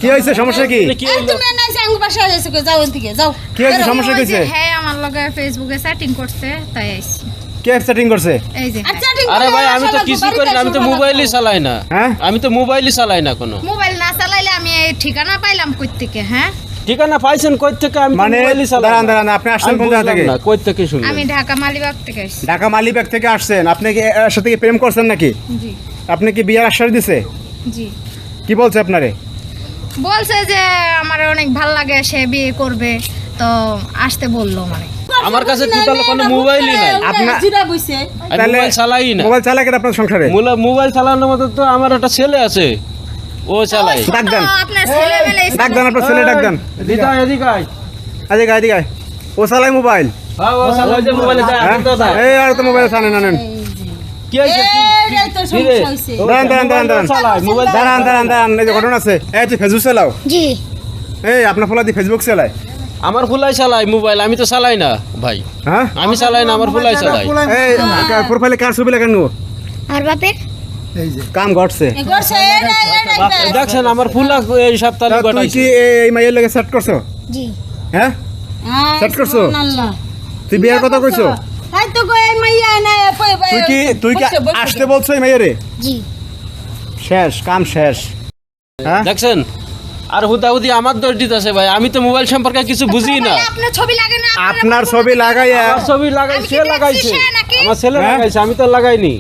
কি হইছে সমস্যা কি? তুমি না যাও বাসা যাইছো যাও ওদিকে যাও। কি হইছে সমস্যা কি হইছে? হ্যাঁ আমার লগে ফেসবুকে সেটিং করছে তাই আইছি। কে সেটিং করছে? এই যে আরে ভাই আমি তো কিছু করি না, আমি তো মোবাইলই চালাই না। হ্যাঁ আমি তো মোবাইলই চালাই না কোনো। মোবাইল না চালাইলে আমি এই ঠিকানা পাইলাম কই থেকে? হ্যাঁ ঠিকানা পাইছেন কই থেকে? আমি তো মানে মোবাইলই চালাই দাঁড়ান না। দাঁড়ান আপনি আসছেন কোন জায়গা থেকে? কই থেকে শুনলেন? আমি ঢাকা মালিবাগ থেকে আসছি। ঢাকা মালিবাগ থেকে আসছেন। আপনি কি এর সাথে কি প্রেম করছেন নাকি? জি আপনি কি বিয়ের আশ্বাস দিছে? জি কি বলছে আপনারে? বলছে যে আমার অনেক ভাল লাগে, সে বিয়ে করবে, তো আসতে বললো মানে। আমার কাছে টোটাল কোনো মোবাইলই নাই। আপনার জিরা বইছে। আমি মোবাইল চালাই না। মোবাইল চালায় কেন আপনার সংসারে? মোবাইল চালানোর মতো তো আমার একটা ছেলে আছে, ও চালাই। ডাক দেন, তো আপনার ছেলে মেলে ডাক দেন, আপনার ছেলে ডাক দেন। দিদা এদিকে আয়। এদিকে এদিকে আয়। ও চালায় মোবাইল? হ্যাঁ ও চালাই, যে মোবাইলে যায় হ্যাঁ? আমি তো যাই। এই আর তো মোবাইল চালান না নেন। কি হইছে? এই তো সমস্যা হইছে। দাঁড়ান দাঁড়ান দাঁড়ান দাঁড়ান চালাই মোবাইল দাঁড়ান দাঁড়ান দাঁড়ান এই যে ঘটনা আছে। এই তুই ফেসবুক চালাও? জি এই আপনার ফুলা দি ফেসবুক চালায়? আমার ফুলাই চালাই মোবাইল, আমি তো চালাই না ভাই। হ্যাঁ আমি চালাই না, আমার ফুলাই চালাই। এই প্রোফাইলে কার ছবি লাগানো? আর বাপের কাম ঘটছে। এই করছে এই দেখছেন আমার ফুলা এই সপ্তাহে তা তুই গটাইছে। কি এই মাইয়ের লগে সেট করছো? জি হ্যাঁ সেট করছো? আল্লাহ। তুই বিয়ের কথা কইছো? তাই তো কই মাইয়া না তুই কি আসতে বলছো এই মাইয়ারে? জি শেষ কাম শেষ। হ্যাঁ দেখছেন আর হুদাহুদি আমার দোষ দিতেছে ভাই, আমি তো মোবাইল সম্পর্কে কিছু বুঝি না। আপনার ছবি লাগে না? আপনার ছবি লাগাইয়া আমার ছবি লাগাই আমি কি সে দেখছি লাগাইছে, সে নাকি? আমার ছেলে হ্যাঁ? লাগাইছে, আমি তো লাগাইনি।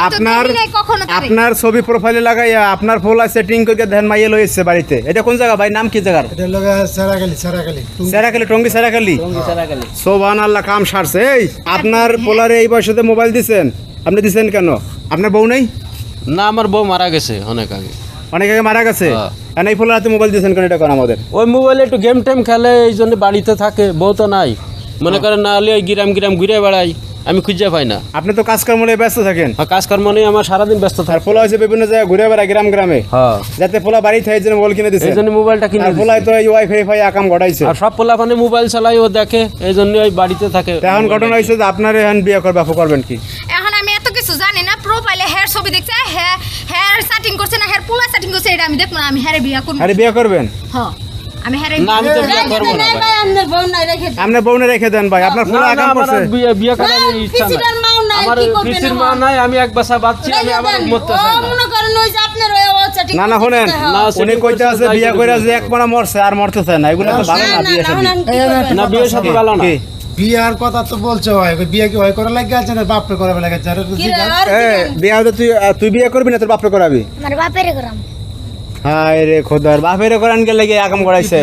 আপনার কখনো তারে। আপনার ছবি প্রোফাইলে লাগাইয়া আপনার ফোলা সেটিং করে ধ্যান মাইয়া লইছে বাড়িতে। এটা কোন জায়গা ভাই? নাম কি জায়গার? এটা লগা সারাগালি সারাগালি সেরাকালি টঙ্গি সেরাকালি। লাগাইলি। সুবহানাল্লাহ কাম সারছে। এই আপনার পোলারে এই বয়সে মোবাইল দিছেন, আপনি দিছেন কেন? আপনার বউ নেই? না আমার বউ মারা গেছে অনেক আগে। অনেক আগে মারা গেছে। হ্যাঁ। আর এই পোলারে মোবাইল দিছেন কেন? এটা কোন আমাদের? ওই মোবাইলে একটু গেম টেম খেলে, এই জন্য বাড়িতে থাকে, বউ তো নাই। মনে করেন না হলে ওই গ্রাম ঘুরে বেড়াই, আমি খুঁজে পাই না। আপনি তো কাজকর্ম নিয়ে ব্যস্ত থাকেন। আর কাজকর্ম নিয়ে আমার সারাদিন ব্যস্ত আর থাকে। পোলা হয়েছে বিভিন্ন জায়গায় ঘুরে বেড়ায় গ্রামে, হ্যাঁ যাতে পোলা বাড়ি থাকে জন্য মোবাইল কিনে দিছে। এই জন্য মোবাইলটা কিনে আর দিছি। পোলাই তো এই ওয়াইফাই আকাম ঘটাইছে। আর সব পোলাপানে মোবাইল চালাই, ও দেখে, এই জন্য ওই বাড়িতে থাকে। তো এখন ঘটনা হয়েছে যে আপনার এখন বিয়ে করবে, আপু করবেন কি? এখন আমি এত কিছু জানি না। প্রোফাইলে হেয়ার ছবি দেখছে, হেয়ার সেটিং করছে না হেয়ার পুলা সেটিং করছে, এটা আমি দেখবো না। আমি হেয়ারে বিয়া করব। আরে বিয়ে করবেন? হ্যাঁ আমি হেয়ারে না আমি তো বিয়ে করবো না ভাই। ভাই আপনার বউ নাই রেখে আপনার বউনে রেখে দেন ভাই, আপনার না, পোলা না, আকাম আমার করছে। আর বিয়ে করার ইচ্ছা নাই। পিসিটার মাও নাই, আমার কি করবেন পিসির এখন? মা নাই, আমি এক বাসা বাচ্চি, আমি রেখে আবার দেন। মরতে ও চাই না। মনে করেন ওই যে আপনার ওই সেটিং না না শোনেন, না, উনি setting কইতে আছে করছে, বিয়ে তাই করে করে যে এক মারা মরছে আর মরতে চায় না। এগুলো তো ভালো না বিয়ে শাদী। না বিয়ে সাথে ভালো না। কি? বিয়ার কথা তো বলছো হয় বিয়ে কি হয় করা লাগে আছে না বাপরে করা লাগে যারা বিয়ে হতে তুই বিয়ে করবি না তোর বাপরে করাবি? আমার বাপেরে করাম। হায় রে খোদার, বাপেরে করান গেলে আকাম করাইছে।